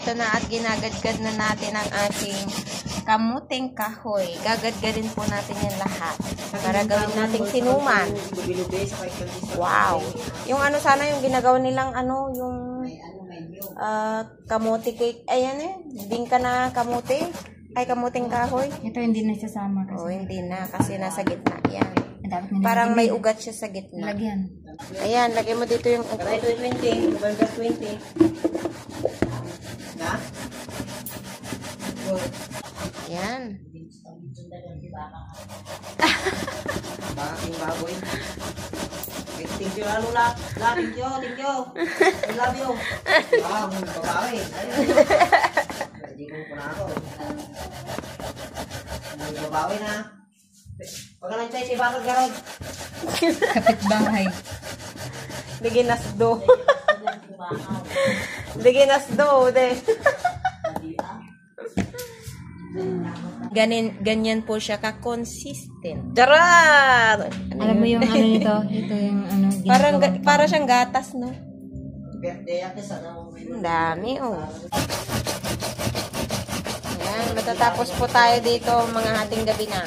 Ito na at ginagadgad na natin ang ating kamuting kahoy. Gagadgadin po natin yan lahat para gawin nating sinuman. Wow! Yung ano sana yung ginagawa nilang ano, yung kamuti cake. Ayan bingka na kamuti. Ay, kamuting kahoy. Ito hindi na sasama kasi. Oh, hindi na kasi nasa gitna yan. Parang may ugat siya sa gitna. Lagyan. Ayan, lagay mo dito yung ugat. Ito 20. November 20. Na? Ayan. Bakit baboy? Thank you, lalo lang. Thank you. I love you. Wow, babawi. Hindi ko po na ako. Babawi na. Pag nag-chay si Bakal Garod. Kapitbahay. Diginasdo. Diginasdo. Ganyan po siya ka-consistent. Charot! Alam mo yung ano nito? Ito yung ano. Para siyang gatas, no? Birthday ate sana. Ang dami, oh. Ayan, matatapos po tayo dito mga hating gabi na.